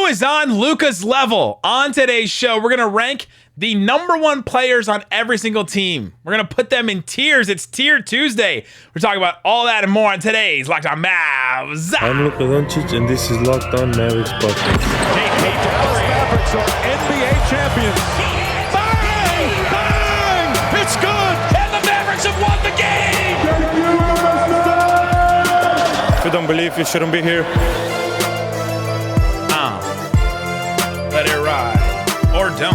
Who is on Luka's level? On today's show, we're going to rank the number one players on every single team. We're going to put them in tiers. It's Tier Tuesday. We're talking about all that and more on today's Locked On Mavs. I'm Luka Doncic, and this is Locked On Mavericks podcast. The Dallas Mavericks are NBA champions. Bang! Bang! It's good! And the Mavericks have won the game! If you don't believe, you shouldn't be here. Let it ride. Or don't.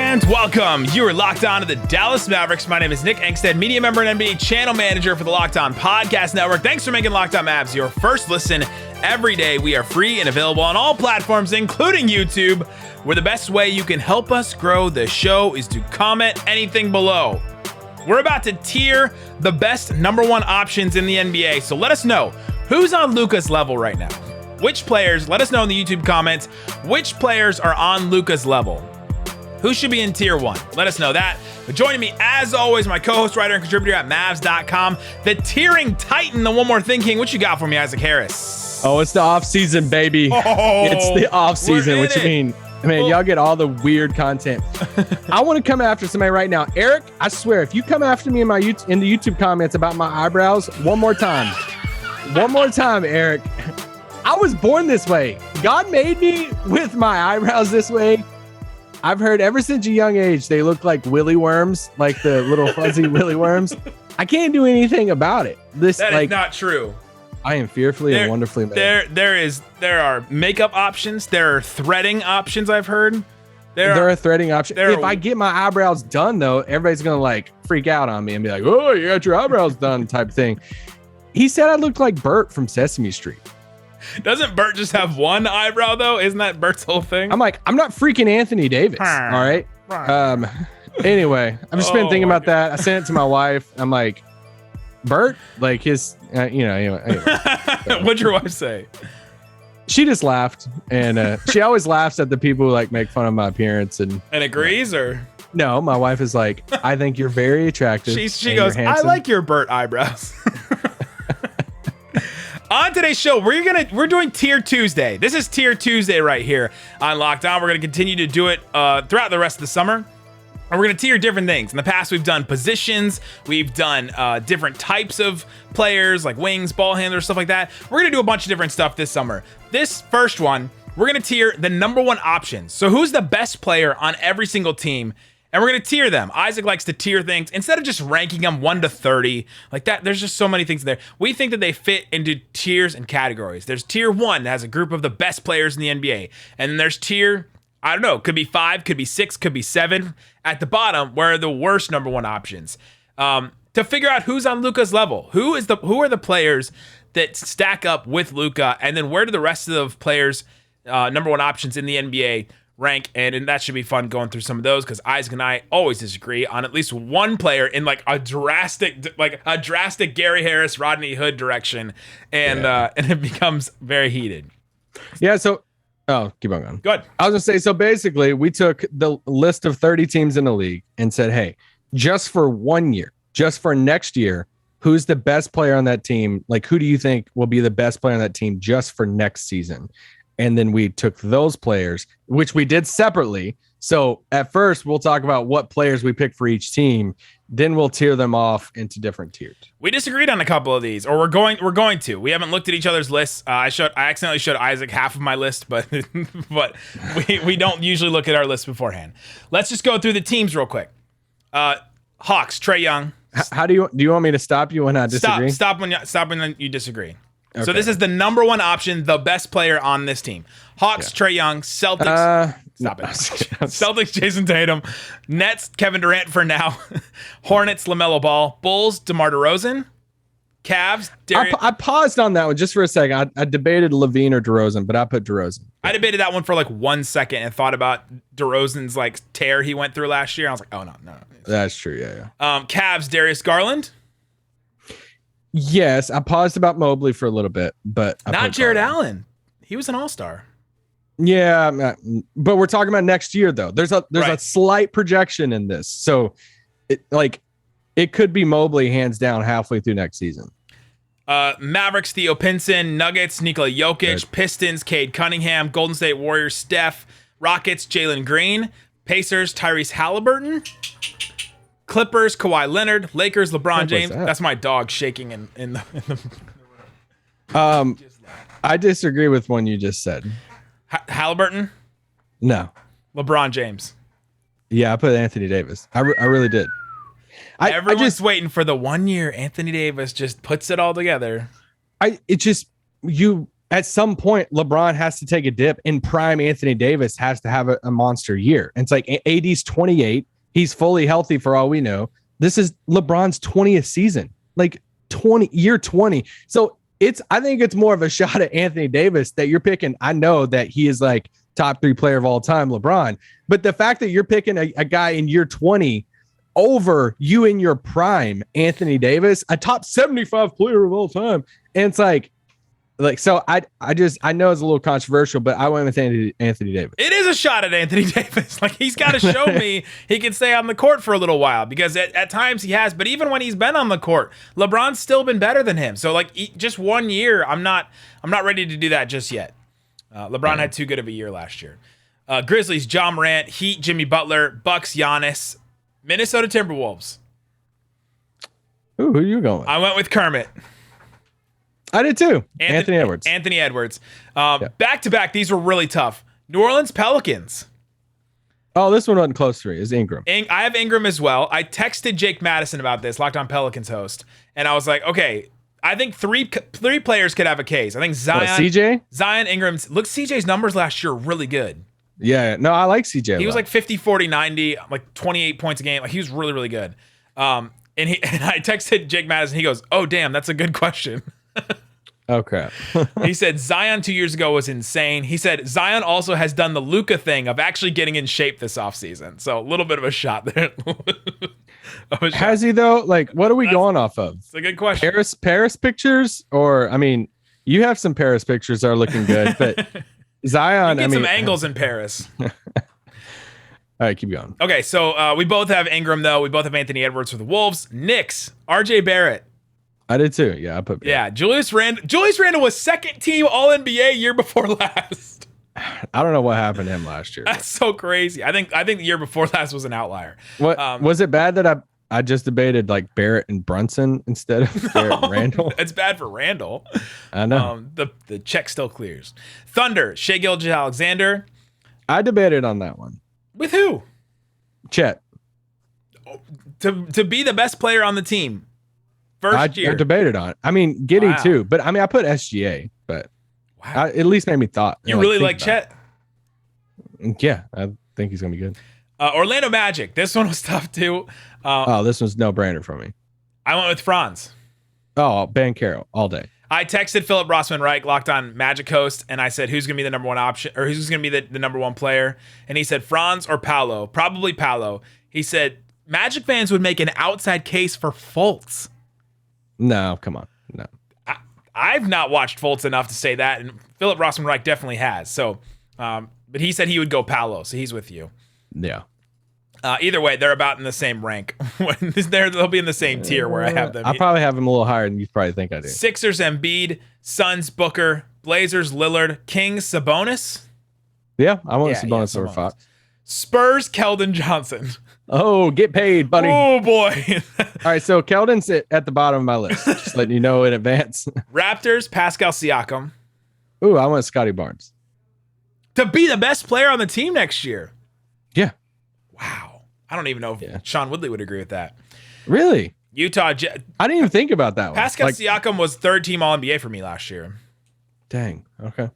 And welcome. You are locked on to the Dallas Mavericks. My name is Nick Angstadt, media member and NBA channel manager for the Locked On Podcast Network. Thanks for making Locked On Mavs your first listen every day. We are free and available on all platforms, including YouTube, where the best way you can help us grow the show is to comment anything below. We're about to tier the best number one options in the NBA, so let us know who's on Luka's level right now. Which players, let us know in the YouTube comments, which players are on Luka's level. Who should be in tier one? Let us know that. But joining me, as always, my co-host, writer, and contributor at Mavs.com, the tiering titan, the One More Thing King. What you got for me, Isaac Harris? Oh, it's the off-season, baby. It's the off-season. What you mean? Man, y'all get all the weird content. I want to come after somebody right now. Eric, I swear, if you come after me in the YouTube comments about my eyebrows one more time, Eric, I was born this way. God made me with my eyebrows this way. I've heard ever since a young age, they look like willy worms, like the little fuzzy willy worms. I can't do anything about it. That is not true. I am fearfully and wonderfully made. There are makeup options. There are threading options, I've heard. There are threading options. If I get my eyebrows done, though, everybody's going to like freak out on me and be like, oh, you got your eyebrows done type thing. He said I looked like Bert from Sesame Street. Doesn't Bert just have one eyebrow, though? Isn't that Bert's whole thing? I'm like, I'm not freaking Anthony Davis. All right. Anyway, I've just been thinking about that. I sent it to my wife. I'm like, Bert, like his, anyway. What'd your wife say? She just laughed, and she always laughs at the people who like make fun of my appearance and agrees, or no. My wife is like, I think you're very attractive. She goes, I like your Bert eyebrows. On today's show, we're doing Tier Tuesday. This is Tier Tuesday right here on Locked On. We're gonna continue to do it throughout the rest of the summer. And we're going to tier different things. In the past, we've done positions. We've done different types of players, like wings, ball handlers, stuff like that. We're going to do a bunch of different stuff this summer. This first one, we're going to tier the number one options. So who's the best player on every single team? And we're going to tier them. Isaac likes to tier things. Instead of just ranking them 1 to 30, like that, there's just so many things there. We think that they fit into tiers and categories. There's Tier 1 that has a group of the best players in the NBA. And then there's tier, I don't know, could be 5, could be 6, could be 7. At the bottom, where are the worst number one options? To figure out who's on Luka's level. Who are the players that stack up with Luka? And then where do the rest of the players, number one options in the NBA, rank? And that should be fun going through some of those, because Isaac and I always disagree on at least one player in like a drastic Gary Harris, Rodney Hood direction. And it becomes very heated. Yeah, so oh, keep on going. Good. I was gonna say, so basically, we took the list of 30 teams in the league and said, hey, just for 1 year, just for next year, who's the best player on that team? Like, who do you think will be the best player on that team just for next season? And then we took those players, which we did separately. So at first, we'll talk about what players we pick for each team. Then we'll tier them off into different tiers. We disagreed on a couple of these, or we're going to. We haven't looked at each other's lists. I accidentally showed Isaac half of my list, but we don't usually look at our list beforehand. Let's just go through the teams real quick. Hawks, Trae Young. How do you want me to stop you when I disagree? Stop when you disagree. Okay. So this is the number one option, the best player on this team. Hawks, Trae Young. Celtics. Stop it. Celtics, Jayson Tatum. Nets, Kevin Durant for now. Hornets, LaMelo Ball. Bulls, DeMar DeRozan. Cavs, Darius. I paused on that one just for a second. I debated Levine or DeRozan, but I put DeRozan. I debated that one for like 1 second and thought about DeRozan's like tear he went through last year. I was like, oh no. That's true. Yeah. Cavs, Darius Garland. Yes, I paused about Mobley for a little bit, but not Jared Allen. He was an all-star. Yeah, but we're talking about next year though. There's a slight projection in this, so it could be Mobley hands down halfway through next season. Mavericks, Theo Pinson. Nuggets, Nikola Jokic. Good. Pistons, Cade Cunningham. Golden State Warriors, Steph. Rockets, Jalen Green. Pacers, Tyrese Haliburton. Clippers, Kawhi Leonard. Lakers, LeBron James. that? That's my dog shaking in the I disagree with one you just said. Haliburton, No. LeBron James. Yeah, I put Anthony Davis. I really did. Everyone's just waiting for the 1 year Anthony Davis just puts it all together. At some point, LeBron has to take a dip, and prime Anthony Davis has to have a monster year. And it's like AD's 28. He's fully healthy for all we know. This is LeBron's 20th season, like year 20. So I think it's more of a shot at Anthony Davis that you're picking. I know that he is like top 3 player of all time, LeBron, but the fact that you're picking a guy in year 20 over you in your prime, Anthony Davis, a top 75 player of all time. And it's like, so I know it's a little controversial, but I went with Anthony Davis. It is a shot at Anthony Davis. Like, he's got to show me he can stay on the court for a little while, because at times he has, but even when he's been on the court, LeBron's still been better than him. So like just 1 year, I'm not ready to do that just yet. LeBron had too good of a year last year. Grizzlies, John Morant. Heat, Jimmy Butler. Bucks, Giannis. Minnesota Timberwolves. Ooh, who are you going with? I went with Kermit. I did too. Anthony Edwards. Anthony Edwards. Back to back, these were really tough. New Orleans Pelicans. Oh, this one wasn't close to me. It's Ingram. I have Ingram as well. I texted Jake Madison about this, Locked On Pelicans host, and I was like, okay, I think three players could have a case. I think Zion, CJ? Zion, Ingram. Look, CJ's numbers last year were really good. Yeah, no, I like CJ. He was like 50, 40, 90, like 28 points a game. Like, he was really, really good. And I texted Jake Madison. He goes, "Oh, damn, that's a good question." Oh, crap. He said Zion 2 years ago was insane. He said Zion also has done the Luka thing of actually getting in shape this offseason. So a little bit of a shot there. Has he, though? Like, what are we going off of? It's a good question. Paris pictures? Or, I mean, you have some Paris pictures that are looking good, but Zion, get some angles in Paris. All right, keep going. Okay, so we both have Ingram, though. We both have Anthony Edwards for the Wolves. Knicks, RJ Barrett. I did too. Yeah, I put Barrett. Yeah, Julius Randle was second team All-NBA year before last. I don't know what happened to him last year. That's so crazy. I think the year before last was an outlier. What was it bad that I just debated like Barrett and Brunson instead of Barrett and Randall? It's bad for Randall. I know. The check still clears. Thunder, Shai Gilgeous-Alexander. I debated on that one. With who? Chet. To be the best player on the team. First year. I debated on it. I mean, Giddy too, but I mean, I put SGA, but it at least made me thought. You really like Chet? Yeah, I think he's going to be good. Orlando Magic. This one was tough too. This one's no brainer for me. I went with Franz. Oh, Ben Carroll all day. I texted Philip Rossman-Reich, Locked On Magic host, and I said, who's going to be the number one option, or who's going to be the number one player? And he said, Franz or Paolo. Probably Paolo. He said, Magic fans would make an outside case for Fultz. No, come on. No. I've not watched Fultz enough to say that, and Philip Rossman-Reich definitely has. So, but he said he would go Paolo, so he's with you. Yeah. Either way, they're about in the same rank. They'll be in the same tier where I have them. I probably have them a little higher than you probably think I do. Sixers, Embiid. Suns, Booker. Blazers, Lillard. Kings, Sabonis. Yeah, I want Sabonis over Fox. Spurs, Keldon Johnson. Oh, get paid, buddy. Oh, boy. All right, so Keldon's at the bottom of my list. Just letting you know in advance. Raptors, Pascal Siakam. Ooh, I want Scotty Barnes. To be the best player on the team next year. Yeah. Wow. I don't even know if Sean Woodley would agree with that. Really? Utah. I didn't even think about that one. Pascal Siakam was third team All-NBA for me last year. Dang. Okay.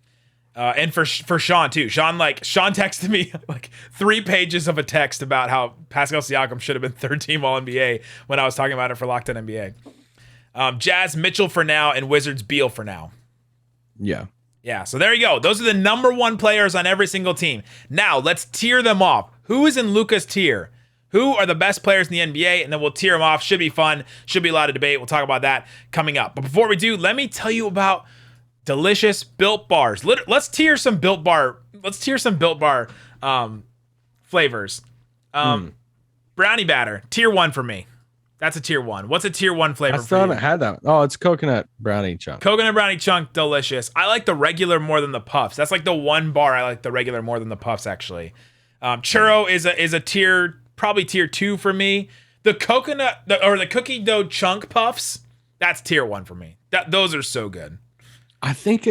And for Sean too. Sean texted me like 3 pages of a text about how Pascal Siakam should have been third team All-NBA when I was talking about it for Locked On NBA. Jazz, Mitchell for now, and Wizards, Beal for now. Yeah. Yeah, so there you go. Those are the number one players on every single team. Now, let's tier them off. Who is in Luka's tier? Who are the best players in the NBA? And then we'll tier them off. Should be fun. Should be a lot of debate. We'll talk about that coming up. But before we do, let me tell you about delicious Built Bars. Let's tier some Built Bar. Let's tier some Built Bar flavors. Brownie batter, tier 1 for me. That's a tier 1. What's a tier 1 flavor I still haven't had that. Oh, it's coconut brownie chunk. Coconut brownie chunk, delicious. I like the regular more than the puffs. That's like the one bar I like the regular more than the puffs, actually. Churro is a tier, probably tier 2 for me. The coconut or the cookie dough chunk puffs, that's tier 1 for me. Those are so good. I think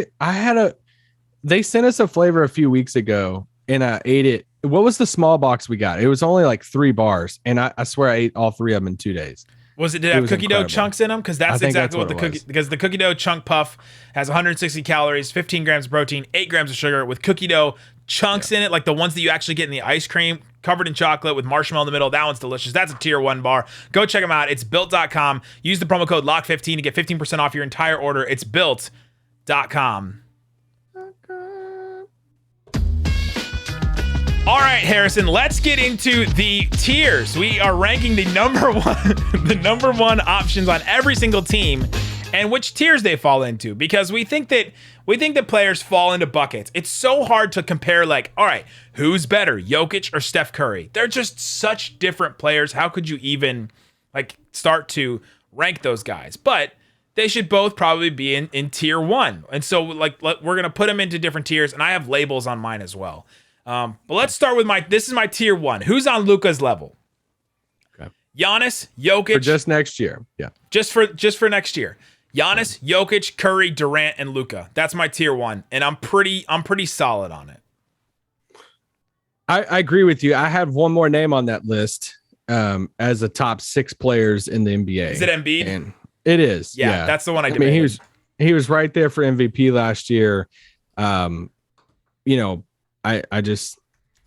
they sent us a flavor a few weeks ago and I ate it. What was the small box we got? It was only like 3 bars, and I swear I ate all 3 of them in 2 days. Did it have cookie dough chunks in them? Because that's exactly what the cookie dough chunk puff has 160 calories, 15 grams of protein, 8 grams of sugar with cookie dough chunks in it, like the ones that you actually get in the ice cream, covered in chocolate with marshmallow in the middle. That one's delicious. That's a tier 1 bar. Go check them out. It's built.com. Use the promo code LOCK15 to get 15% off your entire order. It's built.com. All right, Harrison, let's get into the tiers. We are ranking the number one options on every single team and which tiers they fall into, because we think that players fall into buckets. It's so hard to compare, like, all right, who's better, Jokic or Steph Curry? They're just such different players. How could you even like start to rank those guys? But they should both probably be in tier 1. And so like we're going to put them into different tiers, and I have labels on mine as well. But let's start with this is my tier 1. Who's on Luka's level? Okay. Giannis, Jokic. For just next year. Yeah. Just for next year. Giannis, Jokic, Curry, Durant, and Luka. That's my tier 1. And I'm pretty solid on it. I agree with you. I have one more name on that list as a top 6 players in the NBA. Is it Embiid? And it is. Yeah, that's the one I debated. mean, he was right there for MVP last year. I just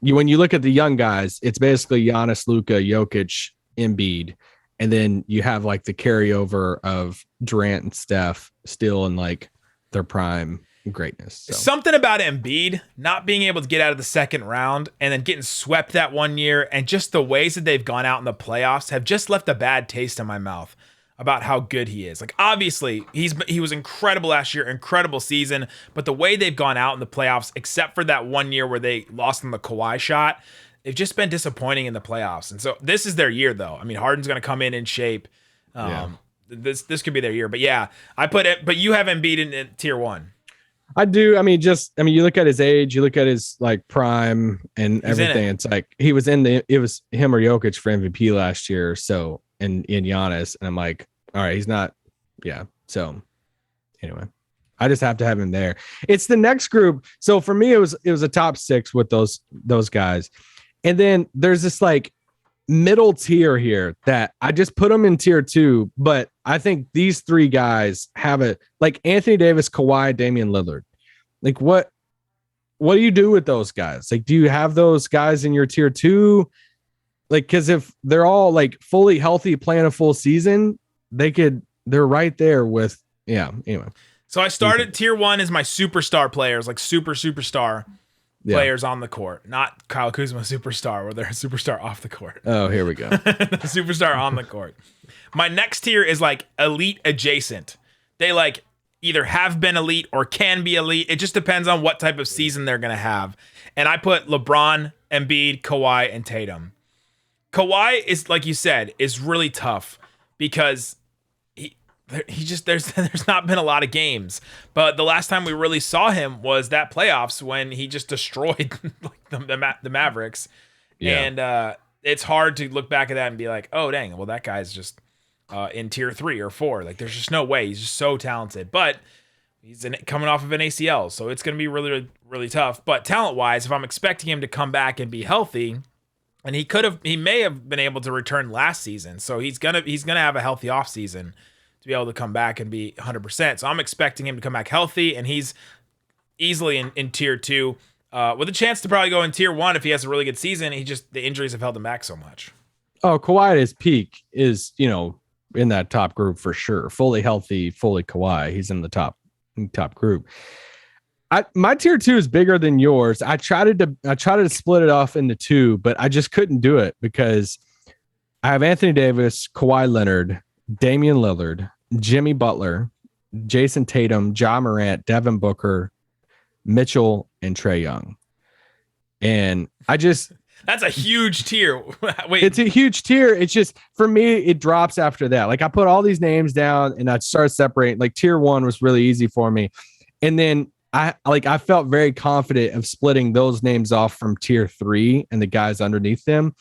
when you look at the young guys, it's basically Giannis, Luka, Jokic, Embiid, and then you have like the carryover of Durant and Steph still in like their prime greatness. So. Something about Embiid not being able to get out of the second round and then getting swept that one year, and just the ways that they've gone out in the playoffs have just left a bad taste in my mouth about how good he is. Like, obviously, he was incredible last year, incredible season, but the way they've gone out in the playoffs, except for that one year where they lost on the Kawhi shot, they've just been disappointing in the playoffs. And so this is their year, though. I mean, Harden's going to come in shape. This could be their year. But yeah, I put it. But you have Embiid in tier 1. I do. I mean, you look at his age, you look at his like prime and everything. It's like it was him or Jokic for MVP last year. So in Giannis, and I'm like, all right, he's not. Yeah. So anyway, I just have to have him there. It's the next group. So for me, it was a top 6 with those guys. And then there's this like middle tier here that I just put them in tier 2, but I think these 3 guys have it, like Anthony Davis, Kawhi, Damian Lillard. Like what do you do with those guys? Like, do you have those guys in your tier 2? Like, because if they're all like fully healthy, playing a full season, they're right there with, yeah. Anyway. So I started tier 1 as my superstar players, like superstar players on the court, not Kyle Kuzma superstar, where they're a superstar off the court. Oh, here we go. The superstar on the court. My next tier is like elite adjacent. They like either have been elite or can be elite. It just depends on what type of season they're going to have. And I put LeBron, Embiid, Kawhi, and Tatum. Kawhi is, like you said, is really tough because he just there's not been a lot of games, but the last time we really saw him was that playoffs when he just destroyed like the Mavericks. Yeah. And it's hard to look back at that and be like, oh dang, well that guy's just in tier 3 or 4. Like there's just no way. He's just so talented, but he's coming off of an ACL, so it's going to be really, really tough. But talent wise, if I'm expecting him to come back and be healthy, and he may have been able to return last season, so he's gonna have a healthy off season to be able to come back and be 100%. So I'm expecting him to come back healthy, and he's easily in tier 2, with a chance to probably go in tier 1 if he has a really good season. The injuries have held him back so much. Oh, Kawhi at his peak is, in that top group for sure. Fully healthy, fully Kawhi. He's in the top group. My tier 2 is bigger than yours. I tried to split it off into 2, but I just couldn't do it because I have Anthony Davis, Kawhi Leonard, Damian Lillard, Jimmy Butler, Jayson Tatum, Ja Morant, Devin Booker, Mitchell, and Trae Young. And That's a huge tier. Wait, It's a huge tier. It's just for me, it drops after that. Like I put all these names down and I started separating. Like tier 1 was really easy for me. And then I felt very confident of splitting those names off from tier 3 and the guys underneath them.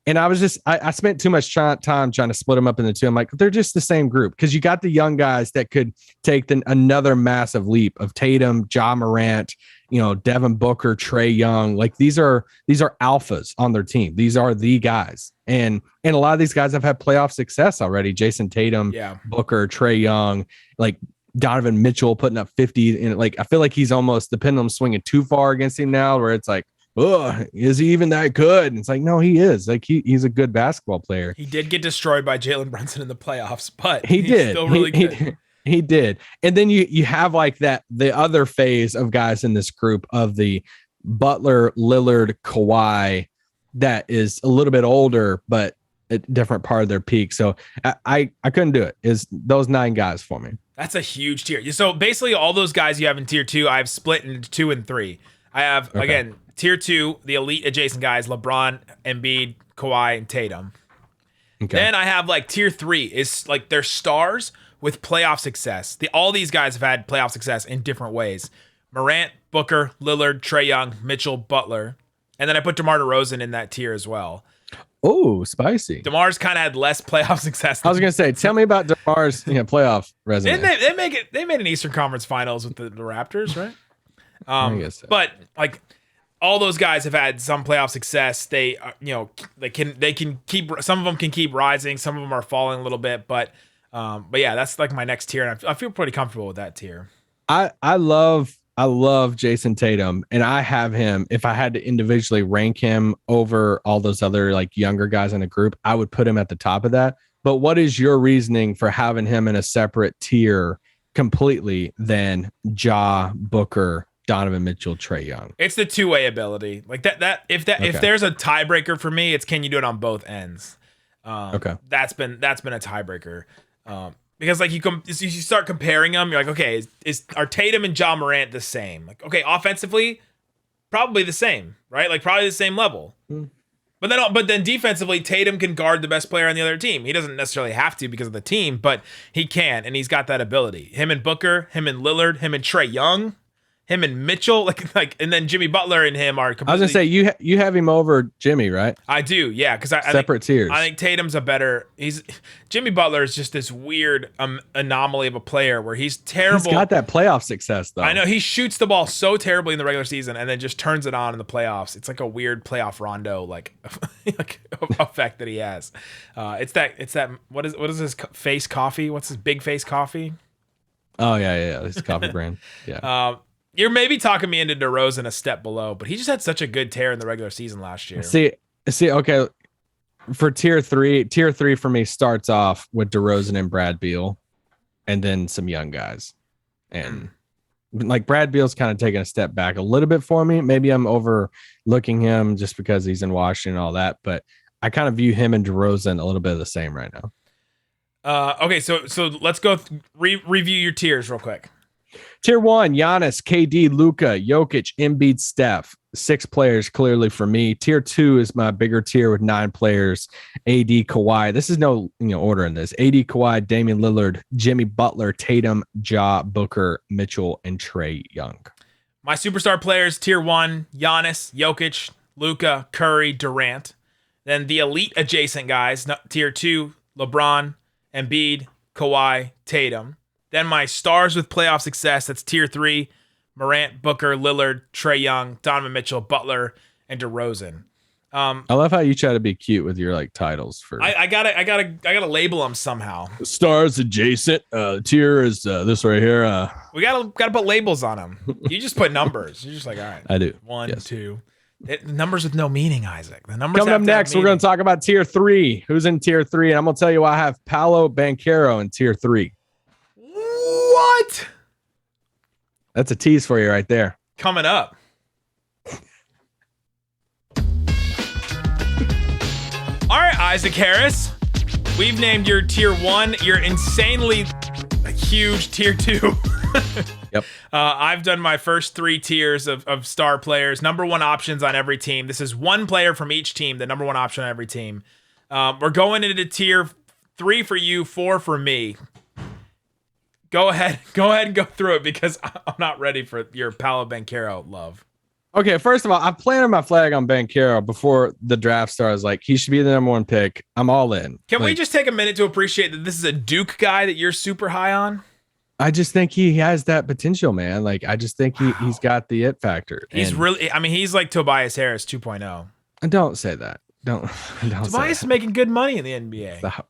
And I was just, I spent too much time trying to split them up into two. I'm like, they're just the same group because you got the young guys that could take another massive leap of Tatum, Ja Morant, Devin Booker, Trae Young. Like these are alphas on their team. These are the guys. And a lot of these guys have had playoff success already. Jayson Tatum, Booker, Trae Young, like Donovan Mitchell putting up 50. And like, I feel like he's almost the pendulum swinging too far against him now where it's like, oh, is he even that good? And it's like, no, he is. Like he's a good basketball player. he did get destroyed by Jalen Brunson in the playoffs, but He's still really good. He did. And then you have like the other phase of guys in this group of the Butler, Lillard, Kawhi that is a little bit older, but a different part of their peak. So I couldn't do it. Is those 9 guys for me. That's a huge tier. So basically all those guys you have in tier 2, I've split into 2 and 3. I have, again, tier 2, the elite adjacent guys, LeBron, Embiid, Kawhi, and Tatum. Okay. Then I have like tier 3 is like they're stars with playoff success. All these guys have had playoff success in different ways. Morant, Booker, Lillard, Trae Young, Mitchell, Butler. And then I put DeMar DeRozan in that tier as well. Oh, spicy. DeMar's kind of had less playoff success. I was going to say, tell me about DeMar's playoff resume. They made an Eastern Conference Finals with the Raptors, right? I guess so. But like all those guys have had some playoff success. They they can keep, some of them can keep rising, some of them are falling a little bit, but yeah, that's like my next tier, and I feel pretty comfortable with that tier. I love Jayson Tatum, and I have him. If I had to individually rank him over all those other like younger guys in the group, I would put him at the top of that. But what is your reasoning for having him in a separate tier completely than Ja, Booker, Donovan Mitchell, Trae Young? It's the two-way ability. Like if there's a tiebreaker for me, it's can you do it on both ends? That's been a tiebreaker. Because like you start comparing them, you're like, okay, are Tatum and Ja Morant the same? Like, okay, offensively, probably the same, right? Like probably the same level. But then defensively, Tatum can guard the best player on the other team. He doesn't necessarily have to because of the team, but he can, and he's got that ability. Him and Booker, him and Lillard, him and Trae Young, him and Mitchell, like, and then Jimmy Butler and him are completely. I was gonna say you have him over Jimmy, right? I do, yeah, because I separate tiers. I think Tatum's Jimmy Butler is just this weird anomaly of a player where he's terrible. He's got that playoff success though. I know he shoots the ball so terribly in the regular season and then just turns it on in the playoffs. It's like a weird playoff Rondo like effect that he has. It's that what is his face coffee? What's his big face coffee? Oh yeah, his coffee brand. Yeah. You're maybe talking me into DeRozan a step below, but he just had such a good tear in the regular season last year. See, okay. For tier three for me starts off with DeRozan and Brad Beal, and then some young guys. And like Brad Beal's kind of taking a step back a little bit for me. Maybe I'm overlooking him just because he's in Washington and all that, but I kind of view him and DeRozan a little bit of the same right now. Okay, so let's go review your tiers real quick. Tier 1, Giannis, KD, Luka, Jokic, Embiid, Steph. 6 players clearly for me. Tier 2 is my bigger tier with 9 players. AD, Kawhi. This is no order in this. AD, Kawhi, Damian Lillard, Jimmy Butler, Tatum, Ja, Booker, Mitchell, and Trae Young. My superstar players, tier 1, Giannis, Jokic, Luka, Curry, Durant. Then the elite adjacent guys, tier 2, LeBron, Embiid, Kawhi, Tatum. Then my stars with playoff success, that's tier 3, Morant, Booker, Lillard, Trae Young, Donovan Mitchell, Butler, and DeRozan. I love how you try to be cute with your like titles for. I gotta label them somehow. Stars adjacent. Tier is this right here. We gotta put labels on them. You just put numbers. You're just like, all right. I do. 1, 2. Numbers with no meaning, Isaac. The numbers. Coming up next, we're going to talk about tier 3. Who's in tier 3? And I'm going to tell you I have Paolo Banchero in tier 3. What? That's a tease for you right there. Coming up. All right, Isaac Harris. We've named your tier 1 your insanely huge tier 2. Yep. I've done my first 3 tiers of star players, number 1 options on every team. This is 1 player from each team, the number 1 option on every team. We're going into tier 3 for you, 4 for me. Go ahead and go through it because I'm not ready for your Paolo Banchero love. Okay, first of all, I planted my flag on Banchero before the draft started. Like, he should be the number 1 pick. I'm all in. Can we just take a minute to appreciate that this is a Duke guy that you're super high on? I just think he has that potential, man. Like, I just think he's got the it factor. He's he's like Tobias Harris 2.0. Don't say that. Don't Tobias is making good money in the NBA. Stop.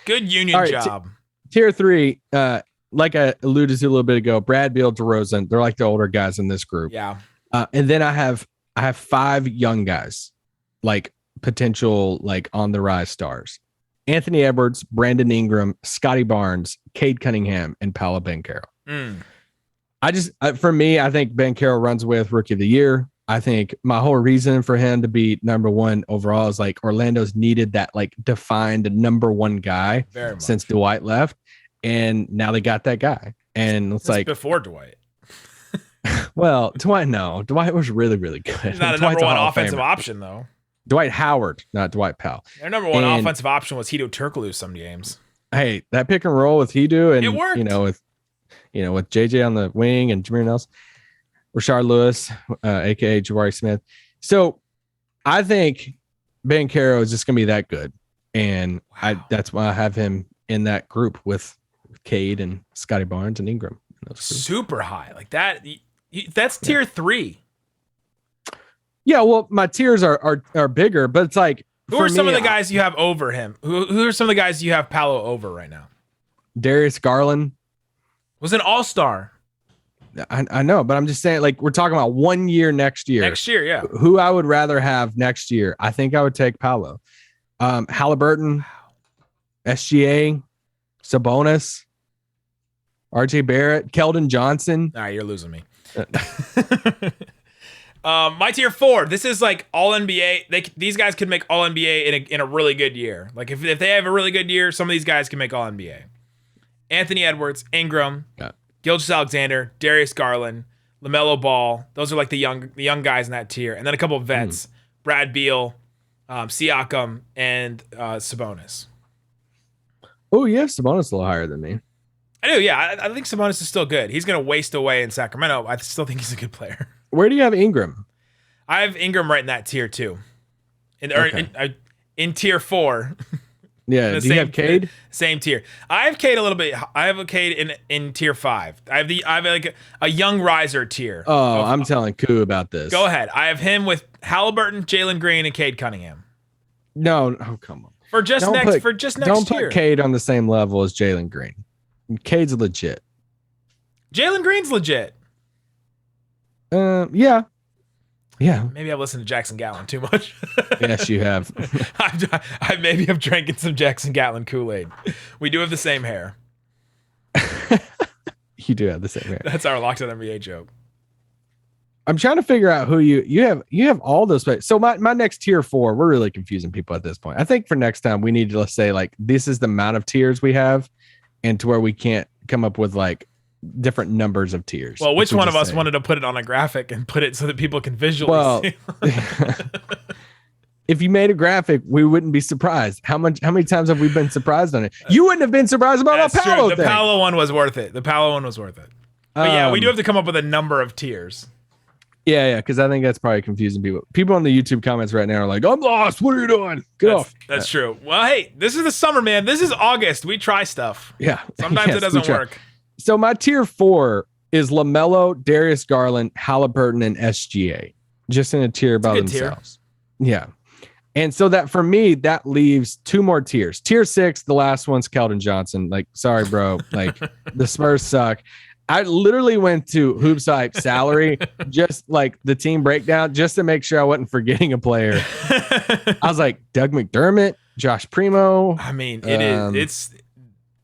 Good union job. Tier 3, like I alluded to a little bit ago, Brad Beal, DeRozan, they're like the older guys in this group. Yeah. And then I have 5 young guys, like potential, like on the rise stars. Anthony Edwards, Brandon Ingram, Scotty Barnes, Cade Cunningham, and Paolo Banchero. For me, I think Banchero runs with Rookie of the Year. I think my whole reason for him to be number 1 overall is like Orlando's needed that like defined number 1 guy since Dwight left. And now they got that guy. And it's like before Dwight. Well, Dwight was really, really good. He's not a number 1 offensive option though. Dwight Howard, not Dwight Powell. Their number 1 offensive option was Hedo Turkoglu some games. Hey, that pick and roll with Hedo and it worked. with JJ on the wing and Jameer Nelson, Rashard Lewis, aka Jabari Smith. So I think Banchero is just gonna be that good. And that's why I have him in that group with Cade and Scotty Barnes and Ingram. Super high. Like that. That's tier 3. Yeah, well, my tiers are bigger, but it's like, who are some of the guys you have over him? Who are some of the guys you have Paolo over right now? Darius Garland was an all-star. I know, but I'm just saying, like, we're talking about 1 year next year. Next year, yeah. Who I would rather have next year? I think I would take Paolo. Haliburton, SGA, Sabonis, RJ Barrett, Keldon Johnson. All right, you're losing me. My tier 4. This is like all NBA. These guys could make all NBA in a really good year. Like if they have a really good year, some of these guys can make all NBA. Anthony Edwards, Ingram, Gilgeous-Alexander, Darius Garland, LaMelo Ball. Those are like the young guys in that tier, and then a couple of vets: Brad Beal, Siakam, and Sabonis. Oh yeah, Sabonis a little higher than me. I do, yeah. I think Sabonis is still good. He's going to waste away in Sacramento. I still think he's a good player. Where do you have Ingram? I have Ingram right in that tier too. In tier 4. Yeah. Do you have Cade? Same tier. I have Cade a little bit. I have a Cade in tier 5. I have like a young riser tier. Oh, I'm telling Koo about this. Go ahead. I have him with Haliburton, Jalen Green, and Cade Cunningham. No, come on. For just next tier. Don't put Cade on the same level as Jalen Green. Cade's legit. Jalen Green's legit. Yeah. Maybe I've listened to Jackson Gatlin too much. Yes, you have. I maybe have drinking some Jackson Gatlin Kool-Aid. We do have the same hair. You do have the same hair. That's our Locked On NBA joke. I'm trying to figure out who you have. You have all those players. So my next tier 4, we're really confusing people at this point. I think for next time we need to, let's say, like, this is the amount of tiers we have, and to where we can't come up with like different numbers of tiers. Well, which one of us wanted to put it on a graphic and put it so that people can visually see? If you made a graphic, we wouldn't be surprised. How many times have we been surprised on it? You wouldn't have been surprised about the Paolo thing. The Paolo one was worth it. But yeah, we do have to come up with a number of tiers. Yeah, because I think that's probably confusing people. People on the YouTube comments right now are like, I'm lost. What are you doing? Get off. That's true. Well, hey, this is the summer, man. This is August. We try stuff. Yeah. Sometimes it doesn't work. So my tier 4 is LaMelo, Darius Garland, Haliburton, and SGA. Just in a tier by themselves. Yeah. And so that for me, that leaves 2 more tiers. Tier 6, the last one's Keldon Johnson. Like, sorry, bro. Like, the Spurs suck. I literally went to Hoops Hype salary, just like the team breakdown, just to make sure I wasn't forgetting a player. I was like, Doug McDermott, Josh Primo. I mean, it's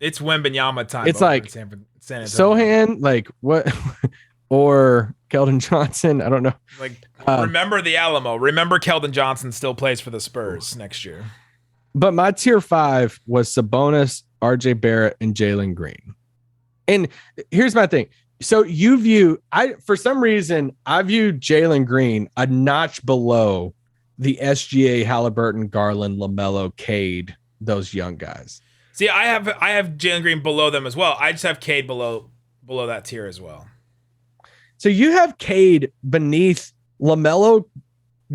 Wembanyama time. It's like San Sohan, like what, or Keldon Johnson. I don't know. Like, remember the Alamo. Remember Keldon Johnson still plays for the Spurs next year. But my tier 5 was Sabonis, RJ Barrett, and Jalen Green. And here's my thing. So for some reason, I view Jalen Green a notch below the SGA, Haliburton, Garland, LaMelo, Cade, those young guys. See, I have Jalen Green below them as well. I just have Cade below that tier as well. So you have Cade beneath LaMelo,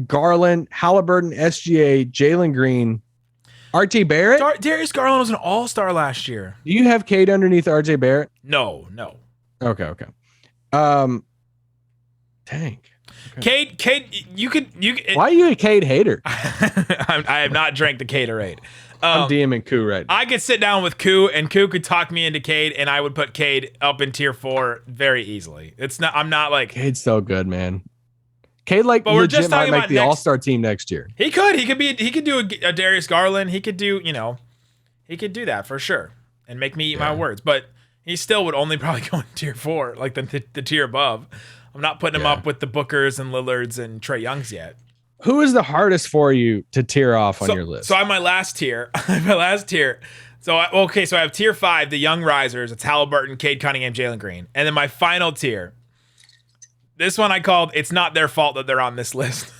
Garland, Haliburton, SGA, Jalen Green, RJ Barrett. Darius Garland was an all-star last year. Do you have Cade underneath RJ Barrett? No. Okay. Dang. Okay. Cade, you could. Why are you a Cade hater? I have not drank the Caterade. I'm DMing Koo right now. I could sit down with Koo, and Koo could talk me into Cade, and I would put Cade up in tier 4 very easily. I'm not like Cade's so good, man. Cade but we're just might talking make about the All-Star team next year. He could do a Darius Garland. He could do he could do that for sure and make me eat my words. But he still would only probably go in tier 4, like the tier above. I'm not putting him up with the Bookers and Lillards and Trae Youngs yet. Who is the hardest for you to tier off on your list? So I have my last tier. So I have tier 5, the young risers. It's Haliburton, Cade Cunningham, Jalen Green. And then my final tier, this one I called "It's Not Their Fault That They're on This List."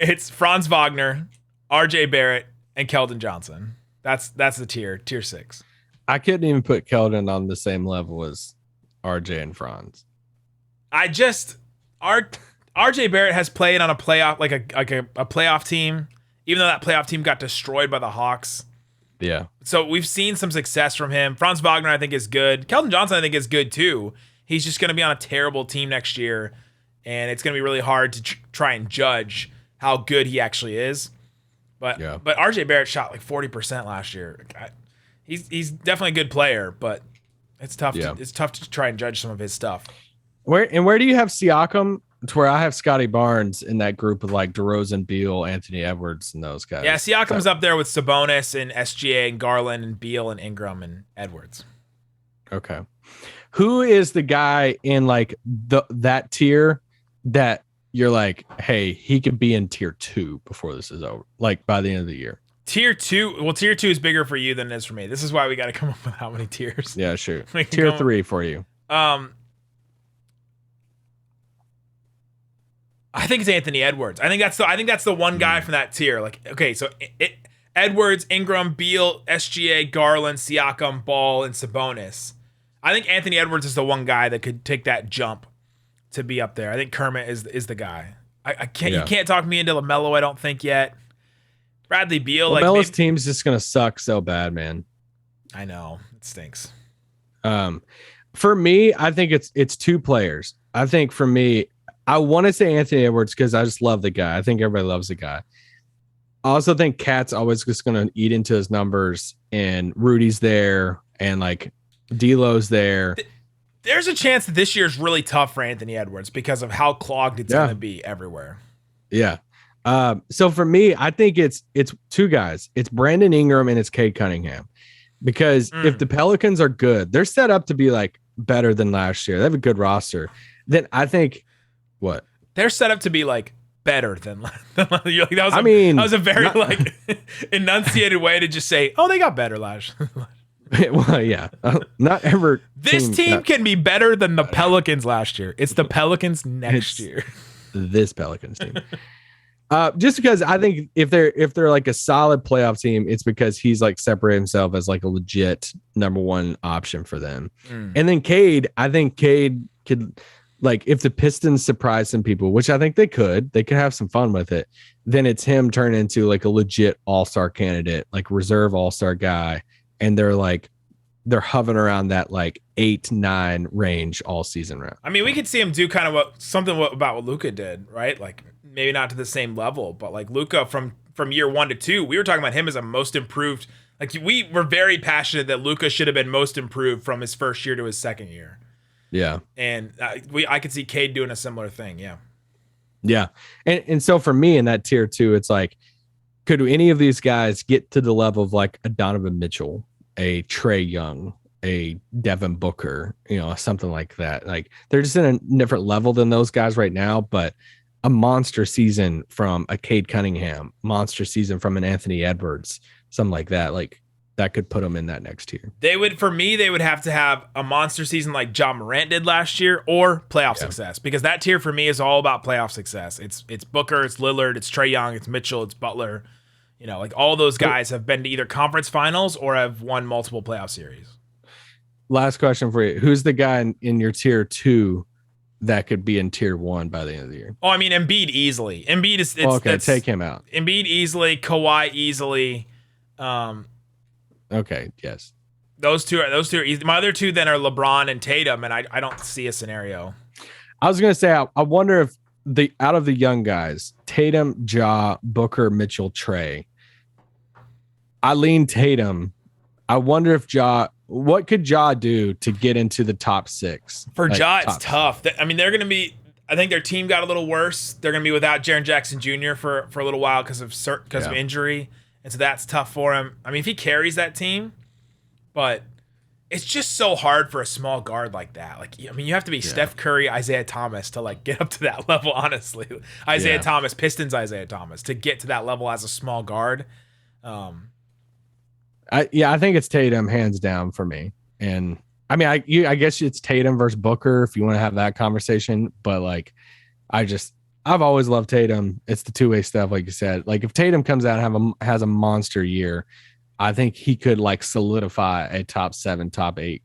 It's Franz Wagner, RJ Barrett, and Keldon Johnson. That's the tier 6. I couldn't even put Keldon on the same level as RJ and Franz. RJ Barrett has played on a playoff like a playoff team, even though that playoff team got destroyed by the Hawks. Yeah. So we've seen some success from him. Franz Wagner, I think, is good. Keldon Johnson, I think, is good too. He's just going to be on a terrible team next year, and it's going to be really hard to try and judge how good he actually is. But RJ Barrett shot like 40% last year. He's definitely a good player, but it's tough. It's tough to try and judge some of his stuff. Where do you have Siakam? It's where I have Scotty Barnes in that group of like DeRozan, Beal, Anthony Edwards, and those guys. Yeah, Siakam's up there with Sabonis and SGA and Garland and Beal and Ingram and Edwards. Okay. Who is the guy in like that tier that you're like, hey, he could be in tier 2 before this is over, like by the end of the year? Tier 2. Well, tier 2 is bigger for you than it is for me. This is why we got to come up with how many tiers. Yeah, sure. Tier 3 for you. I think it's Anthony Edwards. I think that's the one guy from that tier. Like, okay, so Edwards, Ingram, Beal, SGA, Garland, Siakam, Ball, and Sabonis. I think Anthony Edwards is the one guy that could take that jump to be up there. I think Kermit is the guy. I can't. You can't talk me into LaMelo. I don't think yet. Bradley Beal. LaMelo's team's just gonna suck so bad, man. I know it stinks. For me, I think it's 2 players. I think for me, I want to say Anthony Edwards because I just love the guy. I think everybody loves the guy. I also think Cat's always just going to eat into his numbers, and Rudy's there, and like D'Lo's there. There's a chance that this year's really tough for Anthony Edwards because of how clogged it's going to be everywhere. Yeah. So for me, I think it's 2 guys. It's Brandon Ingram and it's Cade Cunningham. Because if the Pelicans are good, they're set up to be like better than last year. They have a good roster. Then I think what? They're set up to be like better than like, that was a very like enunciated way to just say, oh, they got better last year. Well, yeah. Not ever. This team can be better than the Pelicans last year. It's the Pelicans next year. This Pelicans team. Just because I think if they're like a solid playoff team, it's because he's like separated himself as like a legit number 1 option for them. And then Cade, I think Cade could, like, if the Pistons surprise some people, which I think they could have some fun with it. Then it's him turn into like a legit all-star candidate, like reserve all-star guy. And they're hovering around that like 8-9 range all season round. I mean, we could see him do kind of something about what Luka did, right? Like maybe not to the same level, but like Luka from year 1 to 2, we were talking about him as a most improved. Like we were very passionate that Luka should have been most improved from his first year to his second year. Yeah. And I could see Cade doing a similar thing. Yeah. Yeah. And so for me in that tier 2, it's like, could any of these guys get to the level of like a Donovan Mitchell, a Trae Young, a Devin Booker, something like that? Like they're just in a different level than those guys right now, but a monster season from a Cade Cunningham, monster season from an Anthony Edwards, something like that. Like that could put them in that next tier. They would have to have a monster season like John Morant did last year, or playoff success, because that tier for me is all about playoff success. It's Booker, it's Lillard, it's Trae Young, it's Mitchell, it's Butler. You know, like all those guys have been to either conference finals or have won multiple playoff series. Last question for you. Who's the guy in your tier 2 that could be in tier 1 by the end of the year? Oh, I mean, Embiid easily. Embiid is take him out. Embiid easily, Kawhi easily. Okay, yes. Those two are easy. My other two then are LeBron and Tatum, and I don't see a scenario. I was gonna say I wonder if out of the young guys, Tatum, Ja, Booker, Mitchell, Trae. I lean Tatum. I wonder if what could Ja do to get into the top 6? For Ja, it's tough. I mean, they're going to be. I think their team got a little worse. They're going to be without Jaren Jackson Jr. for a little while because of injury, and so that's tough for him. I mean, if he carries that team, but it's just so hard for a small guard like that. Like, I mean, you have to be Steph Curry, Isaiah Thomas to like get up to that level. Honestly, Isaiah Thomas, Pistons, Isaiah Thomas to get to that level as a small guard. I think it's Tatum hands down for me. And I mean, I guess it's Tatum versus Booker if you want to have that conversation. But like, I've always loved Tatum. It's the two-way stuff, like you said. Like if Tatum comes out and has a monster year, I think he could like solidify a top 7, top 8.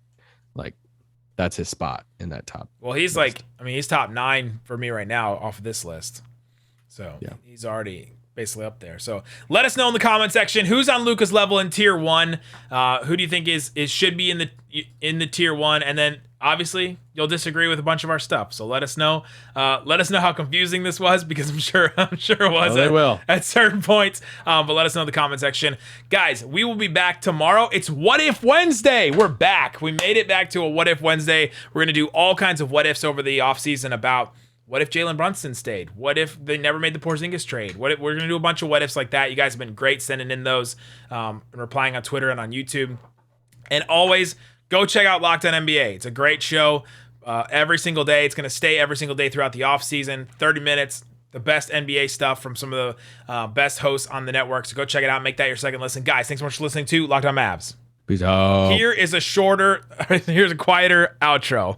Like that's his spot in that top. Well, he's list. He's top 9 for me right now off of this list. So he's already basically up there. So let us know in the comment section who's on Luka's level in tier 1. Who do you think should be in the tier 1? And then obviously you'll disagree with a bunch of our stuff. So let us know. Let us know how confusing this was, because I'm sure it was at certain points. But let us know in the comment section. Guys, we will be back tomorrow. It's What If Wednesday. We're back. We made it back to a What If Wednesday. We're gonna do all kinds of what ifs over the offseason about what if Jalen Brunson stayed? What if they never made the Porzingis trade? We're going to do a bunch of what ifs like that. You guys have been great sending in those and replying on Twitter and on YouTube. And always go check out Locked On NBA. It's a great show every single day. It's going to stay every single day throughout the offseason. 30 minutes, the best NBA stuff from some of the best hosts on the network. So go check it out. Make that your second listen. Guys, thanks so much for listening to Locked On Mavs. Peace out. Here's a quieter outro.